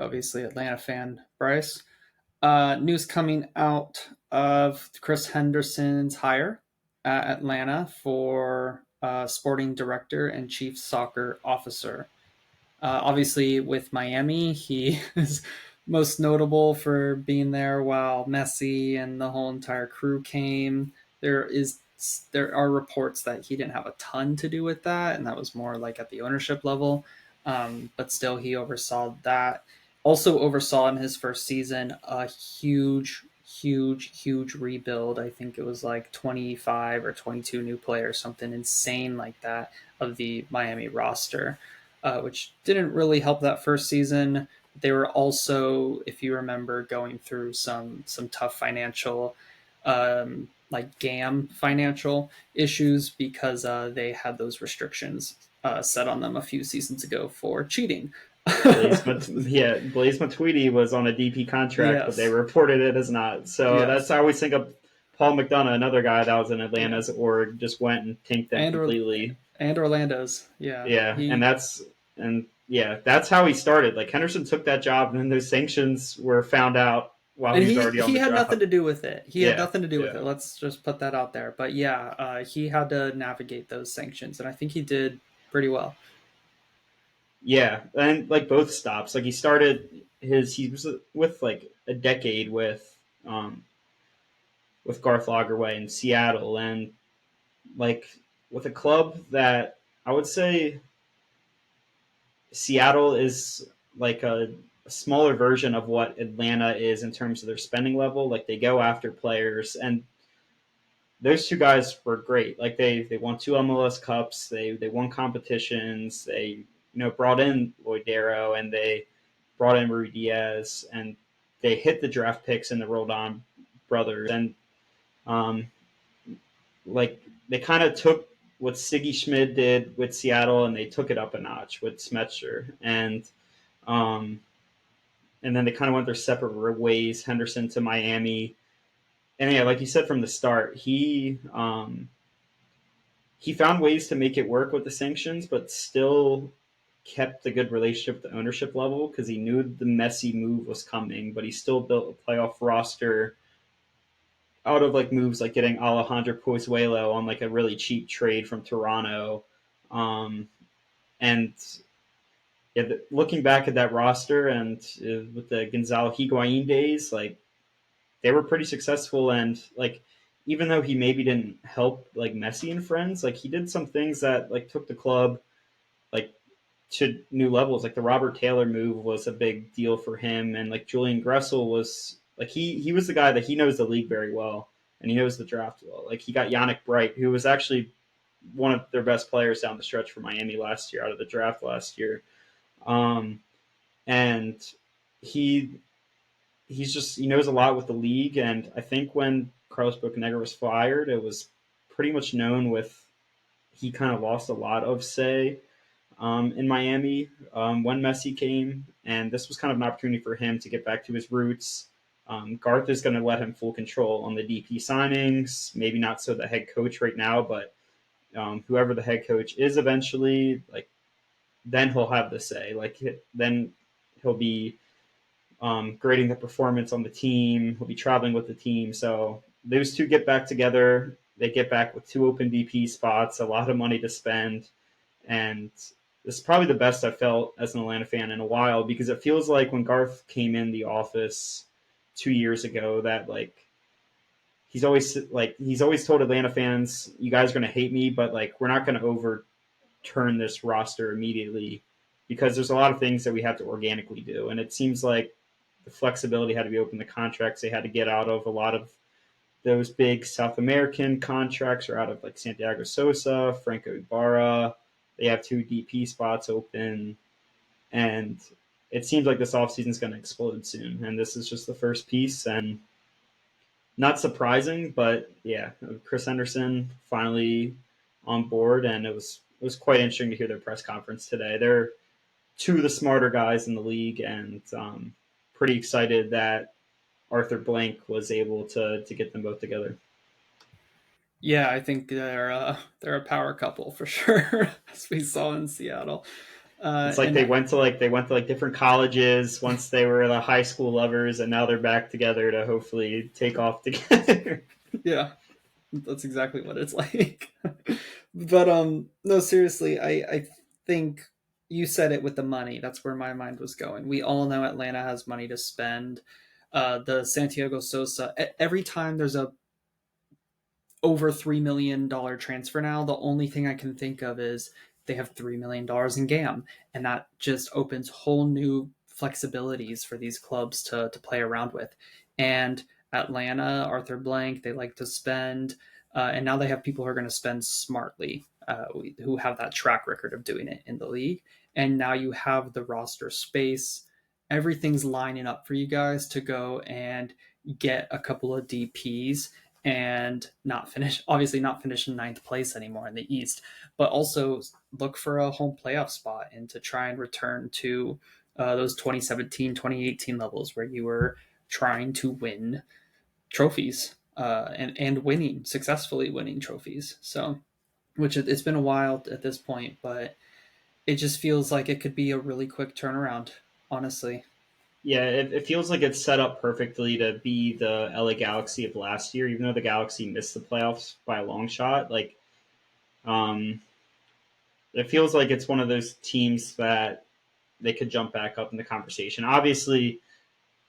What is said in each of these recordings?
obviously Atlanta fan, Bryce. News coming out of Chris Henderson's hire at Atlanta for sporting director and chief soccer officer. Obviously, with Miami, he is most notable for being there while Messi and the whole entire crew came. There are reports that he didn't have a ton to do with that, and that was more like at the ownership level. But still, he oversaw that. Also, oversaw in his first season a huge rebuild. I think it was like 25 or 22 new players, something insane like that, of the Miami roster, which didn't really help that first season. They were also, if you remember, going through some tough financial, like GAM financial issues because they had those restrictions set on them a few seasons ago for cheating. Blaise Matuidi was on a DP contract, but they Yes. reported it as not. So that's Yes. I always think of Paul McDonough, another guy that was in Yeah. Atlanta's org, just went and tanked them And or completely. and Orlando's. Yeah. Yeah, He that's how he started. Like Henderson took that job, and then those sanctions were found out while and he was he already on he the had nothing job. to do with it. He had Yeah, nothing to do with yeah, it. Let's just put that out there. But yeah, he had to navigate those sanctions, and I think he did pretty well. yeah. And like both stops, like he was with like a decade with Garth Lagerwey in Seattle, and like with a club that I would say Seattle is like a smaller version of what Atlanta is in terms of their spending level. Like they go after players, and those two guys were great. Like they won two MLS Cups. They won competitions. They brought in Lloyd Darrow, and they brought in Rui Diaz, and they hit the draft picks in the Roldan brothers, and um, like they kind of took what Siggy Schmid did with Seattle, and they took it up a notch with Smetzer, um, and then they kind of went their separate ways. Henderson to Miami, and yeah, like you said from the start, he found ways to make it work with the sanctions, but still kept a good relationship with the ownership level because he knew the Messi move was coming, but he still built a playoff roster out of like moves like getting Alejandro Pozuelo on like a really cheap trade from Toronto. Um, and yeah, looking back at that roster and with the Gonzalo Higuain days, like they were pretty successful. And like even though he maybe didn't help like Messi and friends, like he did some things that like took the club like to new levels. Like the Robert Taylor move was a big deal for him, and like Julian Gressel was like he was the guy that he knows the league very well and he knows the draft well. Like he got Yannick Bright, who was actually one of their best players down the stretch for Miami last year out of the draft last year. Um, and he he knows a lot with the league, and I think when Carlos Bocanegra was fired, it was pretty much known with he kind of lost a lot of say in Miami when Messi came, and this was kind of an opportunity for him to get back to his roots. Garth is going to let him full control on the DP signings. Maybe not so the head coach right now, but whoever the head coach is eventually, like then he'll have the say. Like then he'll be grading the performance on the team. He'll be traveling with the team. So those two get back together. They get back with two open DP spots, a lot of money to spend, and this is probably the best I've felt as an Atlanta fan in a while because it feels like when Garth came in the office 2 years ago that he's always told Atlanta fans, you guys are going to hate me, but like we're not going to overturn this roster immediately because there's a lot of things that we have to organically do, and it seems like the flexibility had to be open. The contracts they had to get out of a lot of those big South American contracts are out of like Santiago Sosa, Franco Ibarra. They have two DP spots open, and it seems like this offseason is going to explode soon. And this is just the first piece, and not surprising, but yeah, Chris Henderson finally on board, and it was quite interesting to hear their press conference today. They're two of the smarter guys in the league, and pretty excited that Arthur Blank was able to get them both together. Yeah, I think they're a power couple for sure, as we saw in Seattle. It's like And they went to like different colleges once they were the high school lovers, and now they're back together to hopefully take off together. yeah, that's exactly what it's like. But no, seriously, I think you said it with the money. That's where my mind was going. We all know Atlanta has money to spend. The Santiago Sosa, every time there's a over $3 million transfer now, the only thing I can think of is they have $3 million in GAM, and that just opens whole new flexibilities for these clubs to play around with. And Atlanta, Arthur Blank, they like to spend, and now they have people who are going to spend smartly, who have that track record of doing it in the league. And now you have the roster space. Everything's lining up for you guys to go and get a couple of DPs and not finish, obviously not finish in ninth place anymore in the East, but also look for a home playoff spot and to try and return to those 2017, 2018 levels where you were trying to win trophies, and winning, successfully winning trophies. So, which it's been a while at this point, but it just feels like it could be a really quick turnaround, honestly. Yeah, it feels like it's set up perfectly to be the LA Galaxy of last year, even though the Galaxy missed the playoffs by a long shot. Um, it feels like it's one of those teams that they could jump back up in the conversation. Obviously,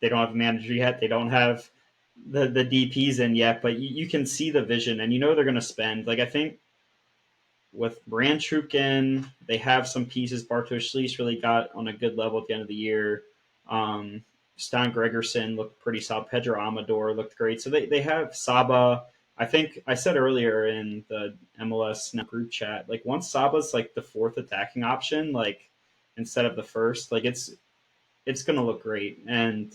they don't have a manager yet. They don't have the DPs in yet, but you can see the vision and you know they're going to spend. Like, I think with Brandtruk in, they have some pieces. Bartosz Slice really got on a good level at the end of the year. Um, Stan Gregerson looked pretty solid. Pedro Amador looked great. So they have Saba. I think I said earlier in the MLS group chat, like once Saba's like the fourth attacking option, like instead of the first, like it's gonna look great. And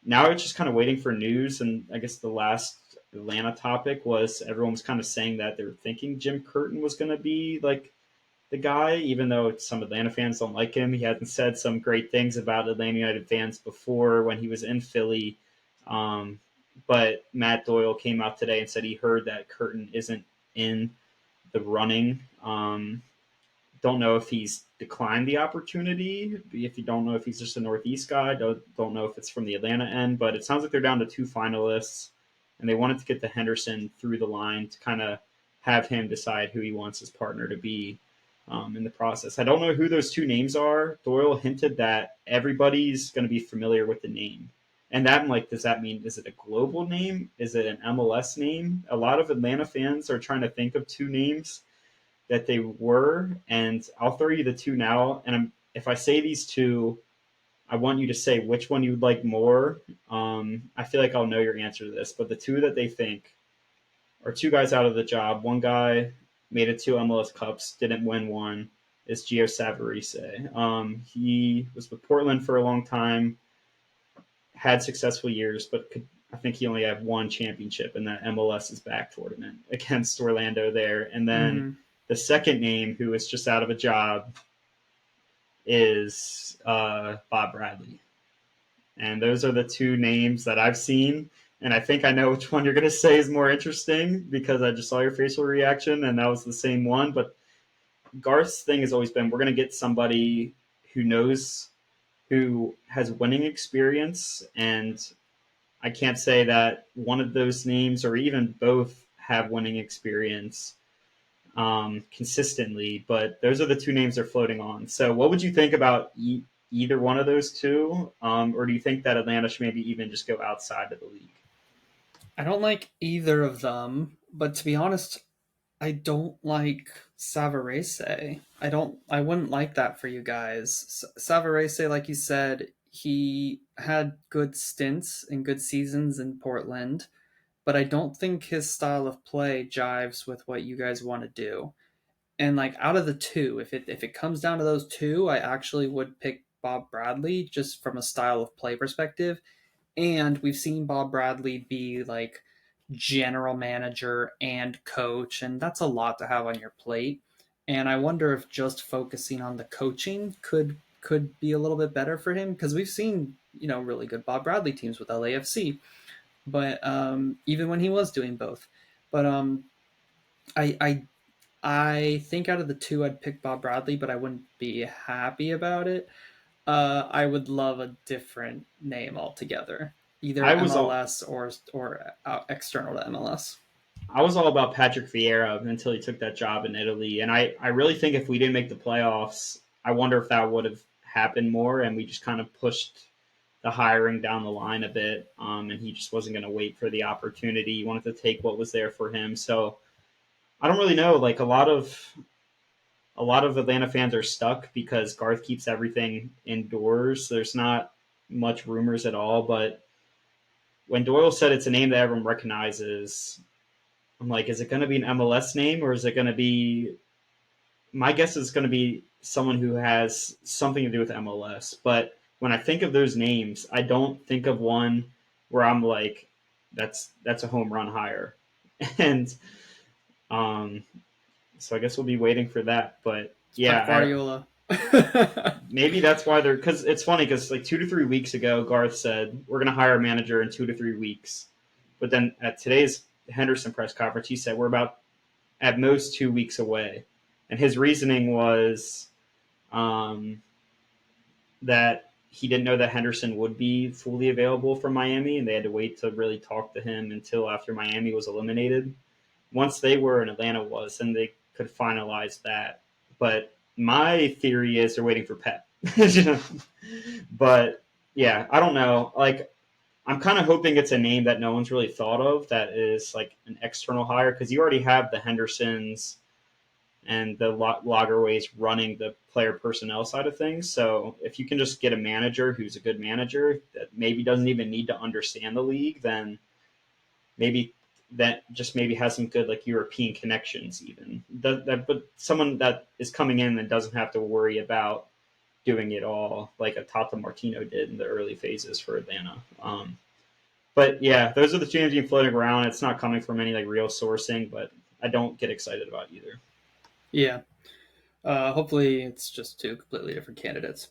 now it's just kind of waiting for news. And I guess the last Atlanta topic was everyone was kind of saying that they were thinking Jim Curtin was going to be like the guy, even though some Atlanta fans don't like him. He hadn't said some great things about Atlanta United fans before when he was in Philly. Um, but Matt Doyle came out today and said he heard that Curtin isn't in the running. Don't know if he's declined the opportunity. If you don't know if he's just a Northeast guy, don't know if it's from the Atlanta end, but it sounds like they're down to two finalists, and they wanted to get the Henderson through the line to kind of have him decide who he wants his partner to be in the process. I don't know who those two names are. Doyle hinted that everybody's going to be familiar with the name. And that, like, does that mean, is it a global name? Is it an MLS name? A lot of Atlanta fans are trying to think of two names that they were, and I'll throw you the two now. And if I say these two, I want you to say which one you'd like more. I feel like I'll know your answer to this, but the two that they think are two guys out of the job. One guy made it two MLS Cups, didn't win one. Is Gio Savarese. He was with Portland for a long time, had successful years, but I think he only had one championship in that MLS is back tournament against Orlando there. And then Mm, the second name, who is just out of a job, is Bob Bradley. And those are the two names that I've seen. And I think I know which one you're going to say is more interesting because I just saw your facial reaction and that was the same one. But Garth's thing has always been we're going to get somebody who knows, who has winning experience. And I can't say that one of those names or even both have winning experience consistently, but those are the two names they're floating on. So, what would you think about either one of those two, or do you think that Atlanta should maybe even just go outside of the league? I don't like either of them, but to be honest, I don't like Savarese. I wouldn't like that for you guys. Savarese, like you said, he had good stints and good seasons in Portland, but I don't think his style of play jives with what you guys want to do. And like out of the two, if it comes down to those two, I actually would pick Bob Bradley just from a style of play perspective. And we've seen Bob Bradley be like general manager and coach, and that's a lot to have on your plate. And I wonder if just focusing on the coaching could be a little bit better for him because we've seen really good Bob Bradley teams with LAFC, but even when he was doing both. But I I think out of the two, I'd pick Bob Bradley, but I wouldn't be happy about it. I would love a different name altogether, either I was all MLS or external to MLS. I was all about Patrick Vieira until he took that job in Italy, and I really think if we didn't make the playoffs, I wonder if that would have happened more, and we just kind of pushed the hiring down the line a bit, and he just wasn't going to wait for the opportunity. He wanted to take what was there for him. So I don't really know. Like a lot of Atlanta fans are stuck because Garth keeps everything indoors. There's not much rumors at all, but when Doyle said it's a name that everyone recognizes, I'm like, is it going to be an MLS name or is it going to be? My guess is going to be someone who has something to do with MLS. But when I think of those names, I don't think of one where I'm like, that's a home run hire, and um, so I guess we'll be waiting for that. But It's Pep yeah, Guardiola. maybe that's why they're because it's funny because like 2 to 3 weeks ago, Garth said we're going to hire a manager in 2 to 3 weeks, but then at today's Henderson press conference, he said we're about at most 2 weeks away, and his reasoning was um, that he didn't know that Henderson would be fully available from Miami, and they had to wait to really talk to him until after Miami was eliminated. Once they were and Atlanta was, then they could finalize that. But my theory is they're waiting for Pep. You know? But yeah, I don't know. Like I'm kind of hoping it's a name that no one's really thought of that is like an external hire because you already have the Hendersons and the Lagerways running the player personnel side of things. So if you can just get a manager who's a good manager that maybe doesn't even need to understand the league, then maybe that just maybe has some good like European connections even. But someone that is coming in and doesn't have to worry about doing it all like a Tata Martino did in the early phases for Atlanta. But yeah, those are the two names being floating around. It's not coming from any like real sourcing, but I don't get excited about either. Yeah. Hopefully, it's just two completely different candidates.